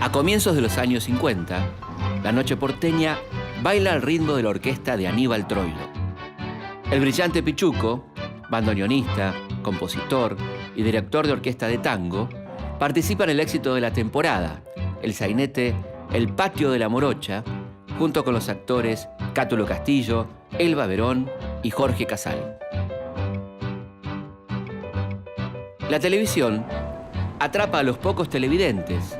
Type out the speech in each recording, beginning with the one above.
A comienzos de los años 50, la noche porteña baila al ritmo de la orquesta de Aníbal Troilo. El brillante Pichuco, bandoneonista, compositor y director de orquesta de tango, participa en el éxito de la temporada, el sainete El Patio de la Morocha, junto con los actores Cátulo Castillo, Elba Perón y Jorge Casal. La televisión atrapa a los pocos televidentes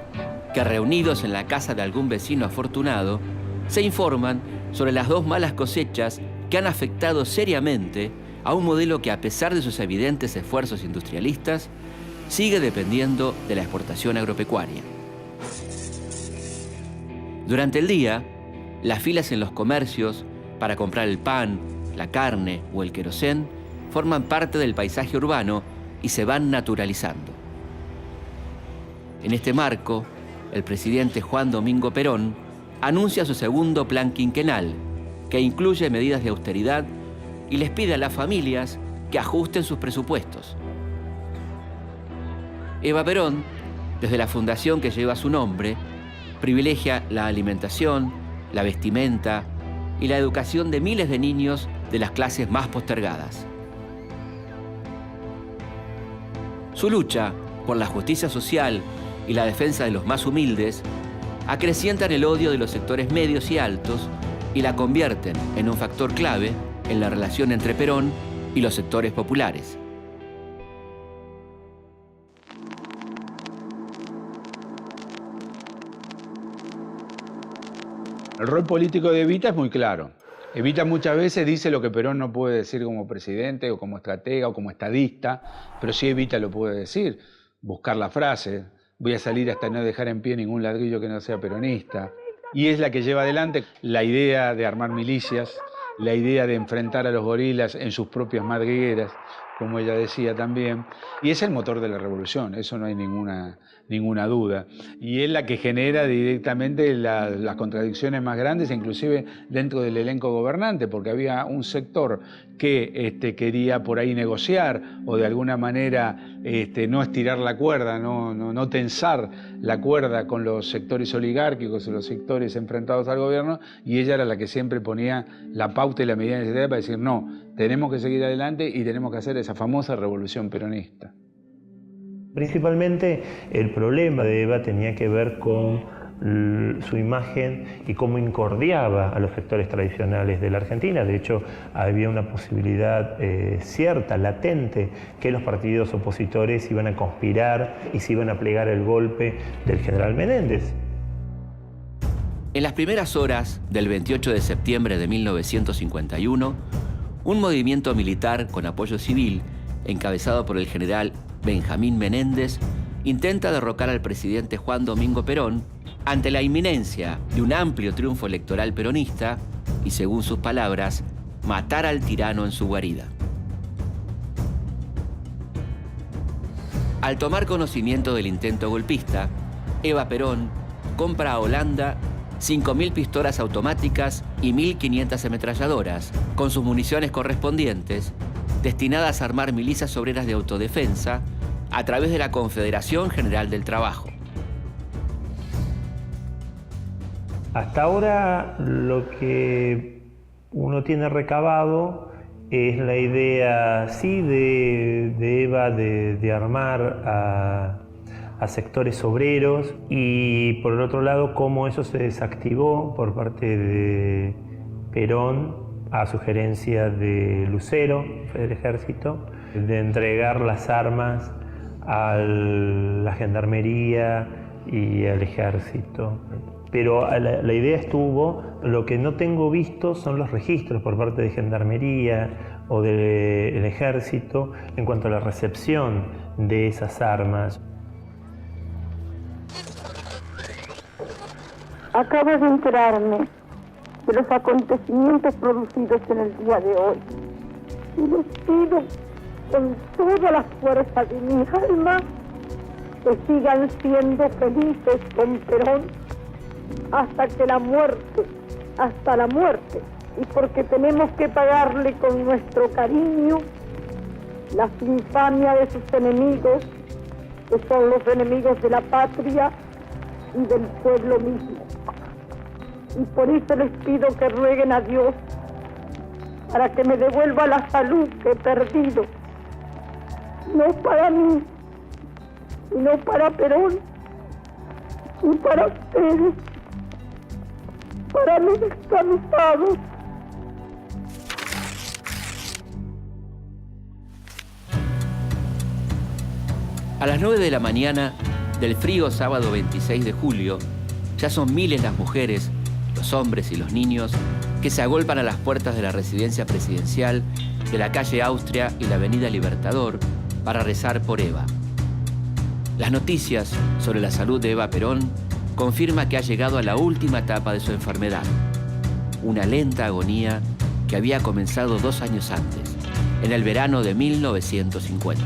que, reunidos en la casa de algún vecino afortunado, se informan sobre las dos malas cosechas que han afectado seriamente a un modelo que, a pesar de sus evidentes esfuerzos industrialistas, sigue dependiendo de la exportación agropecuaria. Durante el día, las filas en los comercios para comprar el pan, la carne o el querosén forman parte del paisaje urbano y se van naturalizando. En este marco, el presidente Juan Domingo Perón anuncia su segundo plan quinquenal, que incluye medidas de austeridad y les pide a las familias que ajusten sus presupuestos. Eva Perón, desde la fundación que lleva su nombre, privilegia la alimentación, la vestimenta y la educación de miles de niños de las clases más postergadas. Su lucha por la justicia social y la defensa de los más humildes acrecientan el odio de los sectores medios y altos y la convierten en un factor clave en la relación entre Perón y los sectores populares. El rol político de Evita es muy claro. Evita muchas veces dice lo que Perón no puede decir como presidente o como estratega o como estadista, pero sí Evita lo puede decir. Buscar la frase, voy a salir hasta no dejar en pie ningún ladrillo que no sea peronista. Y es la que lleva adelante la idea de armar milicias, la idea de enfrentar a los gorilas en sus propias madrigueras, como ella decía también, y es el motor de la revolución, eso no hay ninguna duda. Y es la que genera directamente las contradicciones más grandes, inclusive dentro del elenco gobernante, porque había un sector que quería por ahí negociar o de alguna manera no estirar la cuerda, no tensar la cuerda con los sectores oligárquicos o los sectores enfrentados al gobierno, y ella era la que siempre ponía la pauta y la medida necesaria para decir no, tenemos que seguir adelante y tenemos que hacer esa famosa revolución peronista. Principalmente el problema de Eva tenía que ver con su imagen y cómo incordiaba a los sectores tradicionales de la Argentina. De hecho, había una posibilidad cierta, latente, que los partidos opositores iban a conspirar y se iban a plegar el golpe del general Menéndez. En las primeras horas del 28 de septiembre de 1951, un movimiento militar con apoyo civil, encabezado por el general Benjamín Menéndez, intenta derrocar al presidente Juan Domingo Perón ante la inminencia de un amplio triunfo electoral peronista y, según sus palabras, matar al tirano en su guarida. Al tomar conocimiento del intento golpista, Eva Perón compra a Holanda 5.000 pistolas automáticas y 1.500 ametralladoras, con sus municiones correspondientes, destinadas a armar milicias obreras de autodefensa a través de la Confederación General del Trabajo. Hasta ahora lo que uno tiene recabado es la idea, sí, de Eva de armar a sectores obreros, y por el otro lado cómo eso se desactivó por parte de Perón a sugerencia de Lucero, del Ejército, de entregar las armas a la Gendarmería y al Ejército. Pero la idea estuvo, lo que no tengo visto son los registros por parte de Gendarmería o del Ejército en cuanto a la recepción de esas armas. Acabo de enterarme de los acontecimientos producidos en el día de hoy. Y les pido con toda la fuerza de mi alma que sigan siendo felices con Perón hasta la muerte, y porque tenemos que pagarle con nuestro cariño las infamias de sus enemigos, que son los enemigos de la patria, y del pueblo mismo. Y por eso les pido que rueguen a Dios para que me devuelva la salud que he perdido. No para mí, sino para Perón y para ustedes, para mis descansados. A las 9 de la mañana del frío sábado 26 de julio, ya son miles las mujeres, los hombres y los niños que se agolpan a las puertas de la residencia presidencial de la calle Austria y la avenida Libertador para rezar por Eva. Las noticias sobre la salud de Eva Perón confirma que ha llegado a la última etapa de su enfermedad, una lenta agonía que había comenzado 2 años antes, en el verano de 1950.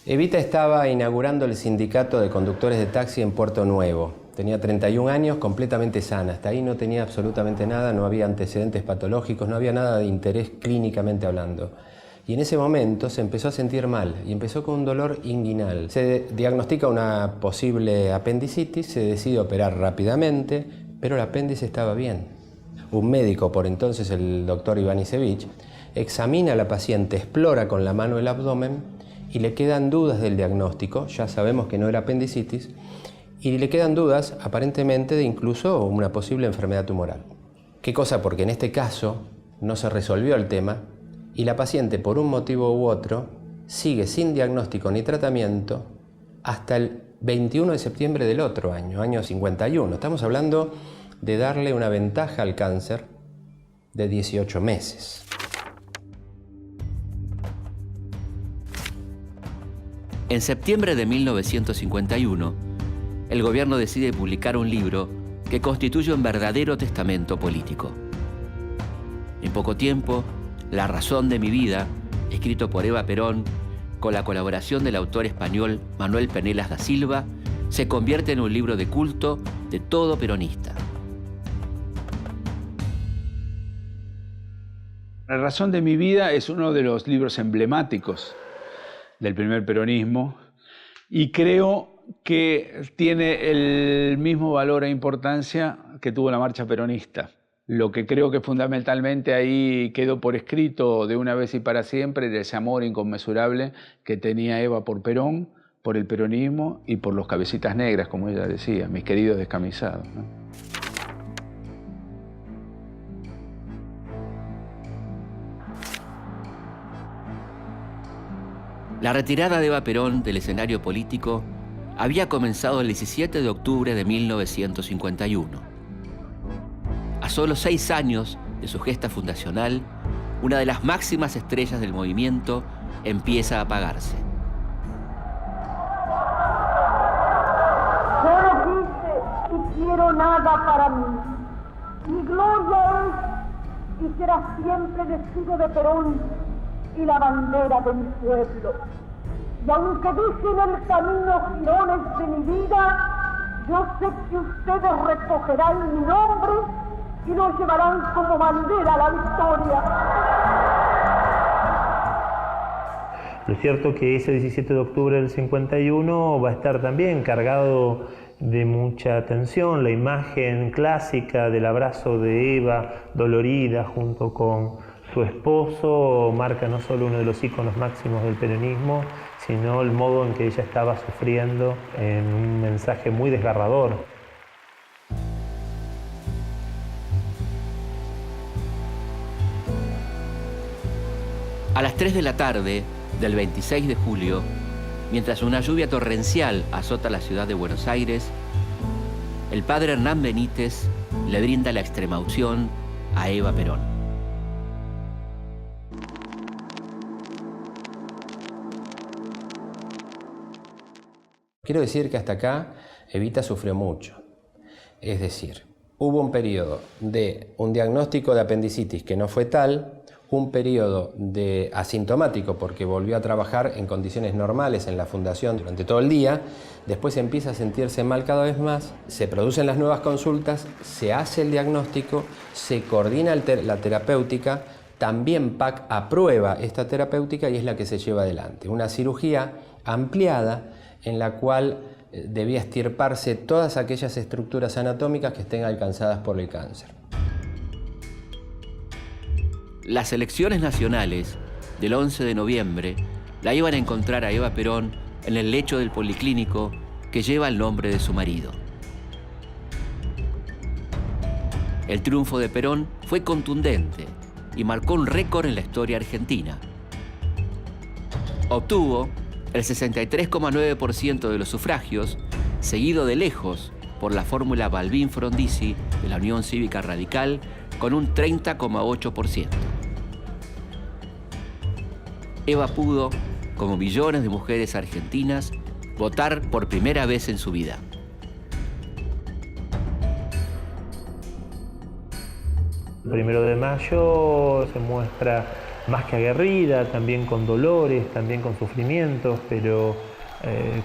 Evita estaba inaugurando el sindicato de conductores de taxi en Puerto Nuevo. Tenía 31 años, completamente sana. Hasta ahí no tenía absolutamente nada, no había antecedentes patológicos, no había nada de interés clínicamente hablando. Y en ese momento se empezó a sentir mal y empezó con un dolor inguinal. Se diagnostica una posible apendicitis, se decide operar rápidamente, pero el apéndice estaba bien. Un médico, por entonces el doctor Ivanisevich, examina a la paciente, explora con la mano el abdomen y le quedan dudas del diagnóstico. Ya sabemos que no era apendicitis, y le quedan dudas aparentemente de incluso una posible enfermedad tumoral. ¿Qué cosa? Porque en este caso no se resolvió el tema y la paciente, por un motivo u otro, sigue sin diagnóstico ni tratamiento hasta el 21 de septiembre del otro año, año 51. Estamos hablando de darle una ventaja al cáncer de 18 meses. En septiembre de 1951, el gobierno decide publicar un libro que constituye un verdadero testamento político. En poco tiempo, La razón de mi vida, escrito por Eva Perón, con la colaboración del autor español Manuel Penelas da Silva, se convierte en un libro de culto de todo peronista. La razón de mi vida es uno de los libros emblemáticos del primer peronismo y creo que tiene el mismo valor e importancia que tuvo la marcha peronista. Lo que creo que fundamentalmente ahí quedó por escrito de una vez y para siempre de ese amor inconmensurable que tenía Eva por Perón, por el peronismo y por los cabecitas negras, como ella decía, mis queridos descamisados, ¿no? La retirada de Eva Perón del escenario político había comenzado el 17 de octubre de 1951. A solo 6 años de su gesta fundacional, una de las máximas estrellas del movimiento empieza a apagarse. Yo no quise y quiero nada para mí. Mi gloria es y será siempre el escudo de Perón y la bandera de mi pueblo. Y aunque dicen el camino girones de mi vida, yo sé que ustedes recogerán mi nombre y lo llevarán como bandera a la victoria. Lo es cierto que ese 17 de octubre del 51 va a estar también cargado de mucha tensión. La imagen clásica del abrazo de Eva dolorida junto con su esposo marca no solo uno de los íconos máximos del peronismo, sino el modo en que ella estaba sufriendo en un mensaje muy desgarrador. A las 3 de la tarde del 26 de julio, mientras una lluvia torrencial azota la ciudad de Buenos Aires, el padre Hernán Benítez le brinda la extremaunción a Eva Perón. Quiero decir que hasta acá Evita sufrió mucho. Es decir, hubo un periodo de un diagnóstico de apendicitis que no fue tal, un periodo de asintomático porque volvió a trabajar en condiciones normales en la fundación durante todo el día, después empieza a sentirse mal cada vez más, se producen las nuevas consultas, se hace el diagnóstico, se coordina la terapéutica, También PAC aprueba esta terapéutica y es la que se lleva adelante. Una cirugía ampliada en la cual debía extirparse todas aquellas estructuras anatómicas que estén alcanzadas por el cáncer. Las elecciones nacionales del 11 de noviembre la iban a encontrar a Eva Perón en el lecho del policlínico que lleva el nombre de su marido. El triunfo de Perón fue contundente y marcó un récord en la historia argentina. Obtuvo el 63,9% de los sufragios, seguido de lejos por la fórmula Balbín-Frondizi de la Unión Cívica Radical con un 30,8%. Eva pudo, como millones de mujeres argentinas, votar por primera vez en su vida. El 1 de mayo se muestra más que aguerrida, también con dolores, también con sufrimientos, pero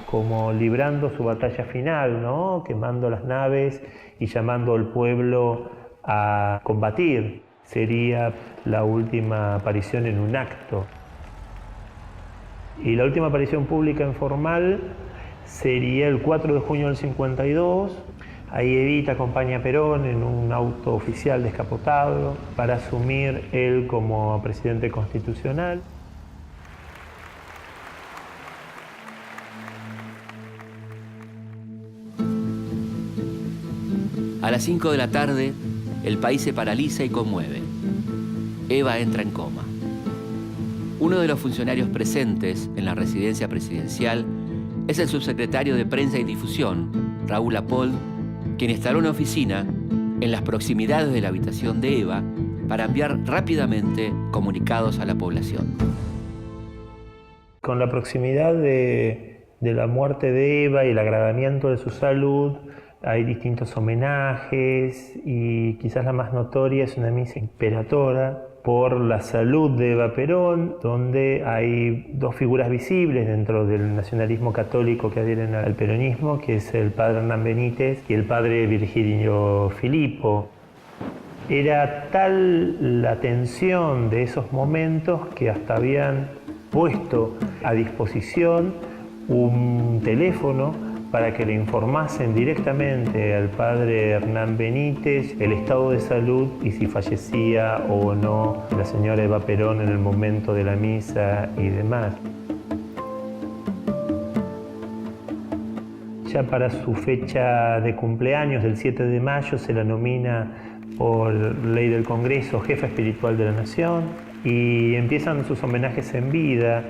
como librando su batalla final, ¿no? Quemando las naves y llamando al pueblo a combatir. Sería la última aparición en un acto. Y la última aparición pública en formal sería el 4 de junio del 52. Ahí Evita acompaña a Perón en un auto oficial descapotado para asumir él como presidente constitucional. A las 5 de la tarde, el país se paraliza y conmueve. Eva entra en coma. Uno de los funcionarios presentes en la residencia presidencial es el subsecretario de Prensa y Difusión, Raúl Apold, quien instaló una oficina en las proximidades de la habitación de Eva para enviar rápidamente comunicados a la población. Con la proximidad de la muerte de Eva y el agravamiento de su salud, hay distintos homenajes y quizás la más notoria es una misa imperatora por la salud de Eva Perón, donde hay dos figuras visibles dentro del nacionalismo católico que adhieren al peronismo, que es el padre Hernán Benítez y el padre Virgilio Filippo. Era tal la tensión de esos momentos que hasta habían puesto a disposición un teléfono para que le informasen directamente al padre Hernán Benítez el estado de salud y si fallecía o no la señora Eva Perón en el momento de la misa y demás. Ya para su fecha de cumpleaños, del 7 de mayo, se la nomina por ley del Congreso jefa espiritual de la Nación y empiezan sus homenajes en vida.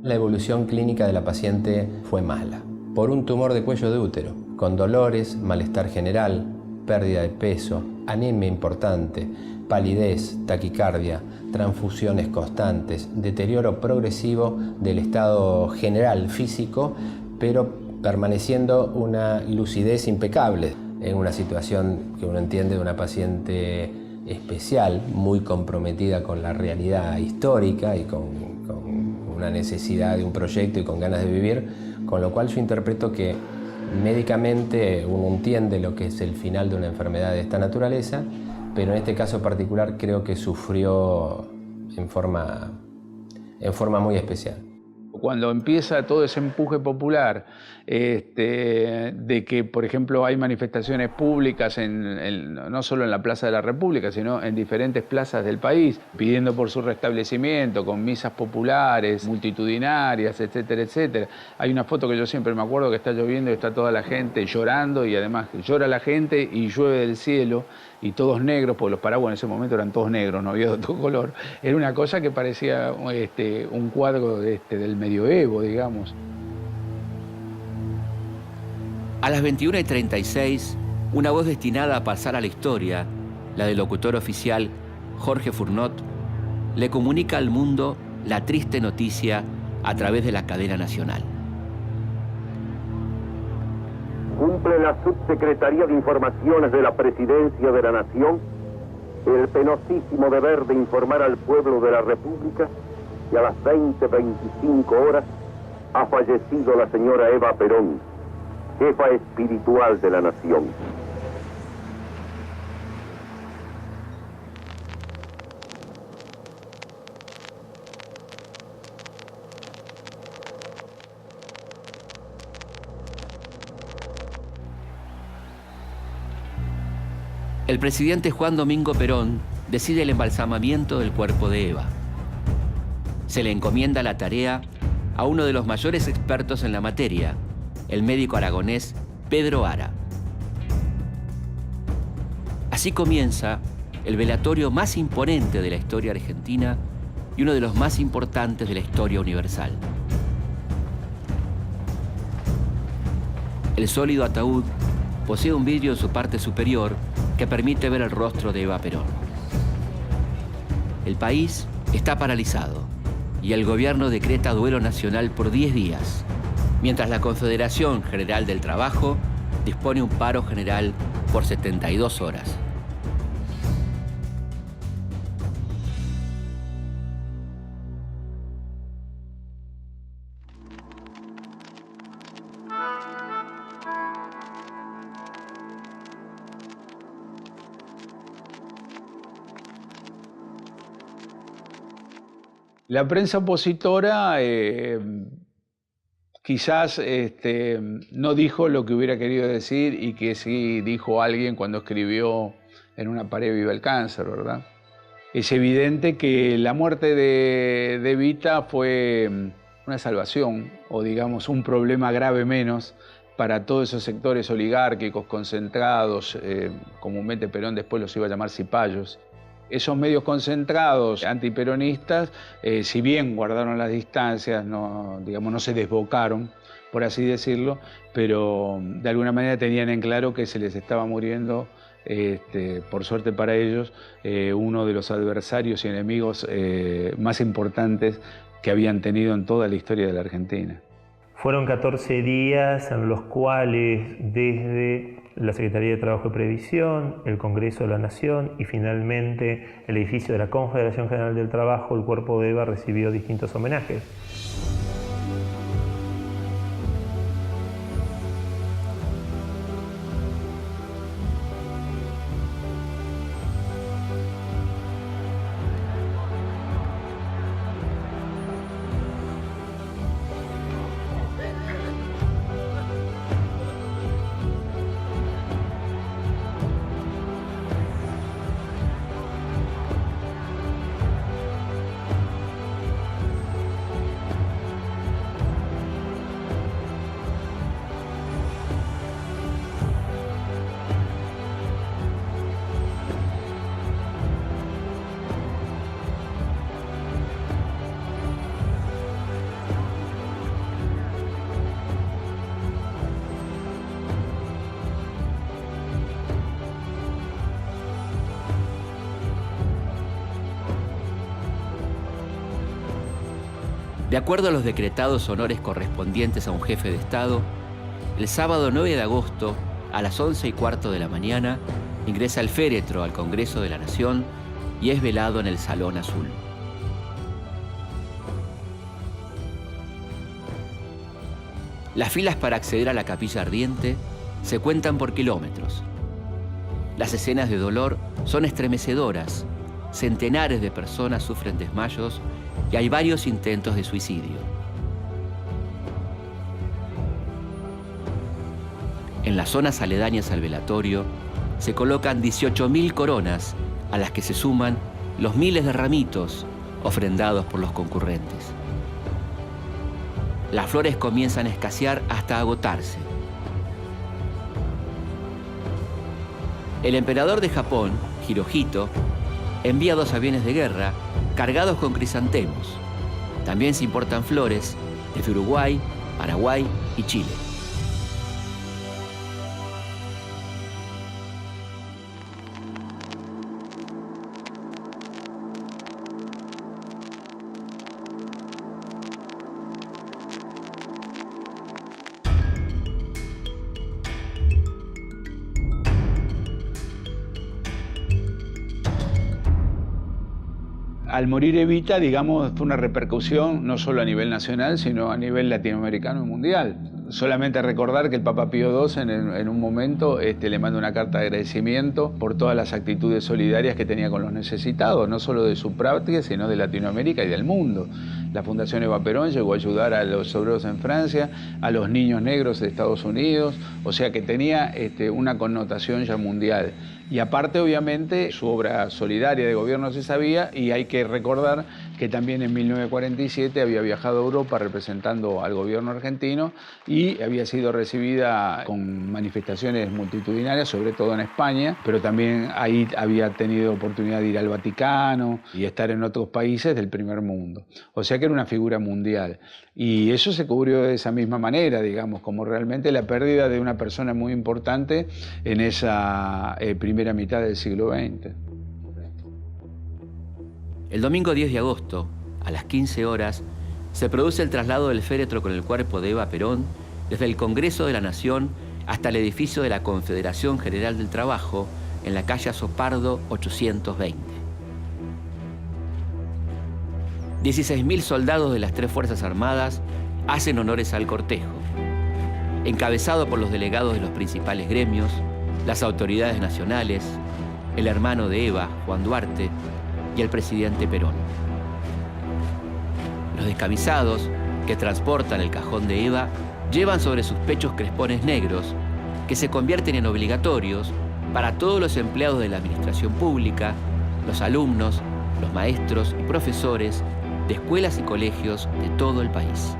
La evolución clínica de la paciente fue mala, por un tumor de cuello de útero, con dolores, malestar general, pérdida de peso, anemia importante, palidez, taquicardia, transfusiones constantes, deterioro progresivo del estado general físico, pero permaneciendo una lucidez impecable en una situación que uno entiende de una paciente especial, muy comprometida con la realidad histórica y con una necesidad de un proyecto y con ganas de vivir, con lo cual yo interpreto que médicamente uno entiende lo que es el final de una enfermedad de esta naturaleza, pero en este caso particular creo que sufrió en forma muy especial. Cuando empieza todo ese empuje popular de que, por ejemplo, hay manifestaciones públicas no solo en la Plaza de la República, sino en diferentes plazas del país, pidiendo por su restablecimiento, con misas populares, multitudinarias, etcétera, etcétera. Hay una foto que yo siempre me acuerdo que está lloviendo y está toda la gente llorando y además llora la gente y llueve del cielo y todos negros, porque los paraguas en ese momento eran todos negros, no había de otro color. Era una cosa que parecía un cuadro del medioevo, digamos. A las 21:36, una voz destinada a pasar a la historia, la del locutor oficial Jorge Fournot, le comunica al mundo la triste noticia a través de la cadena nacional. Cumple la Subsecretaría de Informaciones de la Presidencia de la Nación el penosísimo deber de informar al pueblo de la República que a las 20:25 horas ha fallecido la señora Eva Perón, jefa espiritual de la Nación. El presidente Juan Domingo Perón decide el embalsamamiento del cuerpo de Eva. Se le encomienda la tarea a uno de los mayores expertos en la materia, el médico aragonés Pedro Ara. Así comienza el velatorio más imponente de la historia argentina y uno de los más importantes de la historia universal. El sólido ataúd posee un vidrio en su parte superior que permite ver el rostro de Eva Perón. El país está paralizado y el gobierno decreta duelo nacional por 10 días, mientras la Confederación General del Trabajo dispone un paro general por 72 horas. La prensa opositora quizás no dijo lo que hubiera querido decir y que sí dijo alguien cuando escribió En una pared vive el cáncer, ¿verdad? Es evidente que la muerte de Evita fue una salvación, o digamos un problema grave menos para todos esos sectores oligárquicos concentrados, comúnmente Perón después los iba a llamar cipayos. Esos medios concentrados antiperonistas, si bien guardaron las distancias, no se desbocaron, por así decirlo, pero de alguna manera tenían en claro que se les estaba muriendo, por suerte para ellos, uno de los adversarios y enemigos más importantes que habían tenido en toda la historia de la Argentina. Fueron 14 días en los cuales desde la Secretaría de Trabajo y Previsión, el Congreso de la Nación y finalmente el edificio de la Confederación General del Trabajo, el cuerpo de Eva recibió distintos homenajes. De acuerdo a los decretados honores correspondientes a un jefe de Estado, el sábado 9 de agosto, a las 11:15 de la mañana, ingresa el féretro al Congreso de la Nación y es velado en el Salón Azul. Las filas para acceder a la capilla ardiente se cuentan por kilómetros. Las escenas de dolor son estremecedoras. Centenares de personas sufren desmayos y hay varios intentos de suicidio. En las zonas aledañas al velatorio se colocan 18.000 coronas a las que se suman los miles de ramitos ofrendados por los concurrentes. Las flores comienzan a escasear hasta agotarse. El emperador de Japón, Hirohito, envía 2 aviones de guerra cargados con crisantemos. También se importan flores desde Uruguay, Paraguay y Chile. Al morir Evita, digamos, fue una repercusión no solo a nivel nacional, sino a nivel latinoamericano y mundial. Solamente recordar que el Papa Pío II en un momento le manda una carta de agradecimiento por todas las actitudes solidarias que tenía con los necesitados, no solo de su patria, sino de Latinoamérica y del mundo. La Fundación Eva Perón llegó a ayudar a los obreros en Francia, a los niños negros de Estados Unidos, o sea que tenía una connotación ya mundial. Y aparte, obviamente, su obra solidaria de gobierno se sabía, y hay que recordar que también en 1947 había viajado a Europa representando al gobierno argentino y había sido recibida con manifestaciones multitudinarias, sobre todo en España, pero también ahí había tenido oportunidad de ir al Vaticano y estar en otros países del primer mundo. O sea que era una figura mundial. Y eso se cubrió de esa misma manera, digamos, como realmente la pérdida de una persona muy importante en esa primera mitad del siglo XX. El domingo 10 de agosto, a las 15 horas, se produce el traslado del féretro con el cuerpo de Eva Perón desde el Congreso de la Nación hasta el edificio de la Confederación General del Trabajo en la calle Azopardo 820. 16.000 soldados de las 3 Fuerzas Armadas hacen honores al cortejo, encabezado por los delegados de los principales gremios, las autoridades nacionales, el hermano de Eva, Juan Duarte, y el presidente Perón. Los descamisados, que transportan el cajón de Eva, llevan sobre sus pechos crespones negros, que se convierten en obligatorios para todos los empleados de la administración pública, los alumnos, los maestros y profesores de escuelas y colegios de todo el país.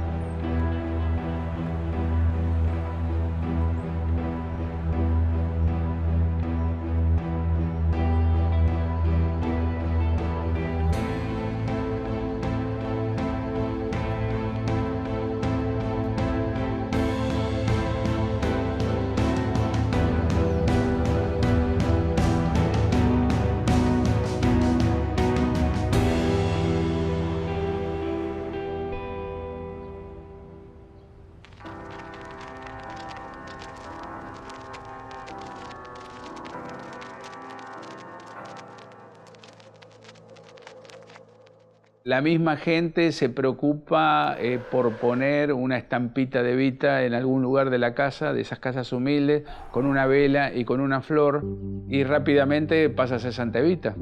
La misma gente se preocupa por poner una estampita de Evita en algún lugar de la casa, de esas casas humildes, con una vela y con una flor, y rápidamente pasa a ser Santa Evita.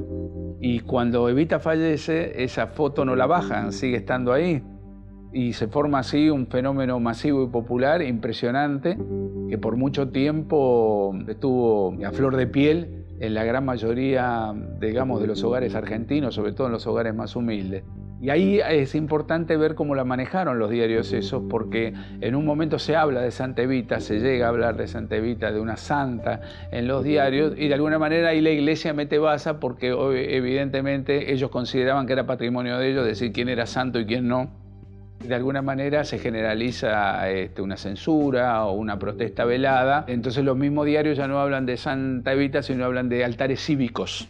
Y cuando Evita fallece, esa foto no la bajan, sigue estando ahí. Y se forma así un fenómeno masivo y popular impresionante, que por mucho tiempo estuvo a flor de piel en la gran mayoría, digamos, de los hogares argentinos, sobre todo en los hogares más humildes. Y ahí es importante ver cómo la manejaron los diarios esos, porque en un momento se habla de Santa Evita, se llega a hablar de Santa Evita, de una santa en los diarios, y de alguna manera ahí la iglesia mete baza, porque evidentemente ellos consideraban que era patrimonio de ellos decir quién era santo y quién no. De alguna manera se generaliza una censura o una protesta velada. Entonces los mismos diarios ya no hablan de Santa Evita, sino hablan de altares cívicos,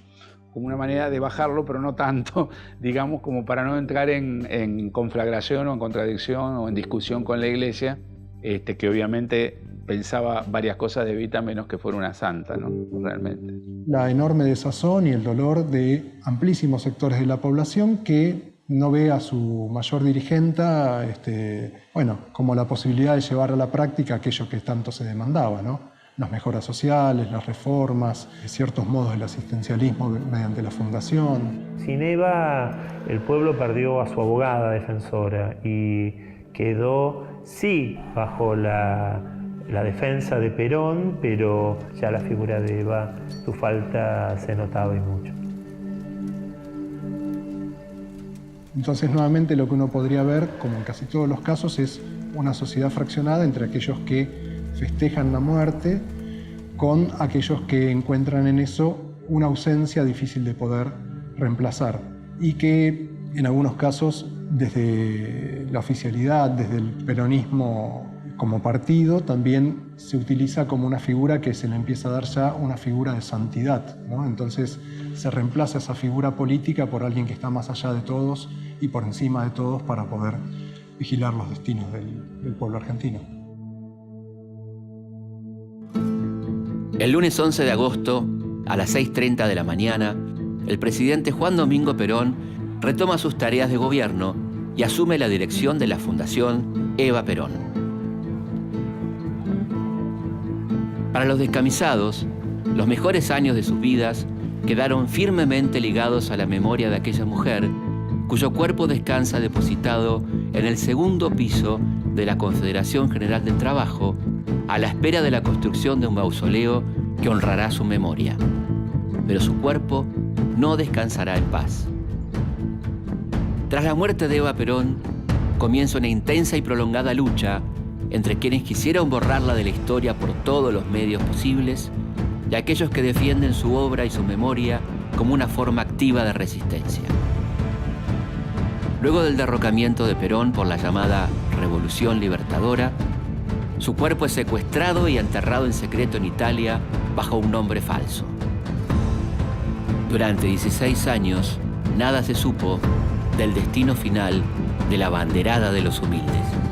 como una manera de bajarlo, pero no tanto, digamos, como para no entrar en conflagración o en contradicción o en discusión con la iglesia, que obviamente pensaba varias cosas de Evita menos que fuera una santa, ¿no? Realmente. La enorme desazón y el dolor de amplísimos sectores de la población que no ve a su mayor dirigenta como la posibilidad de llevar a la práctica aquello que tanto se demandaba, ¿no? Las mejoras sociales, las reformas, ciertos modos del asistencialismo mediante la fundación. Sin Eva, el pueblo perdió a su abogada defensora y quedó, sí, bajo la defensa de Perón, pero ya la figura de Eva, su falta se notaba y mucho. Entonces, nuevamente, lo que uno podría ver, como en casi todos los casos, es una sociedad fraccionada entre aquellos que festejan la muerte con aquellos que encuentran en eso una ausencia difícil de poder reemplazar y que, en algunos casos, desde la oficialidad, desde el peronismo como partido, también se utiliza como una figura que se le empieza a dar ya una figura de santidad, ¿no? Entonces se reemplaza esa figura política por alguien que está más allá de todos y por encima de todos para poder vigilar los destinos del pueblo argentino. El lunes 11 de agosto, a las 6:30 de la mañana, el presidente Juan Domingo Perón retoma sus tareas de gobierno y asume la dirección de la Fundación Eva Perón. Para los descamisados, los mejores años de sus vidas quedaron firmemente ligados a la memoria de aquella mujer cuyo cuerpo descansa depositado en el segundo piso de la Confederación General del Trabajo, a la espera de la construcción de un mausoleo que honrará su memoria. Pero su cuerpo no descansará en paz. Tras la muerte de Eva Perón, comienza una intensa y prolongada lucha entre quienes quisieron borrarla de la historia por todos los medios posibles y aquellos que defienden su obra y su memoria como una forma activa de resistencia. Luego del derrocamiento de Perón por la llamada Revolución Libertadora, su cuerpo es secuestrado y enterrado en secreto en Italia bajo un nombre falso. Durante 16 años, nada se supo del destino final de la abanderada de los humildes.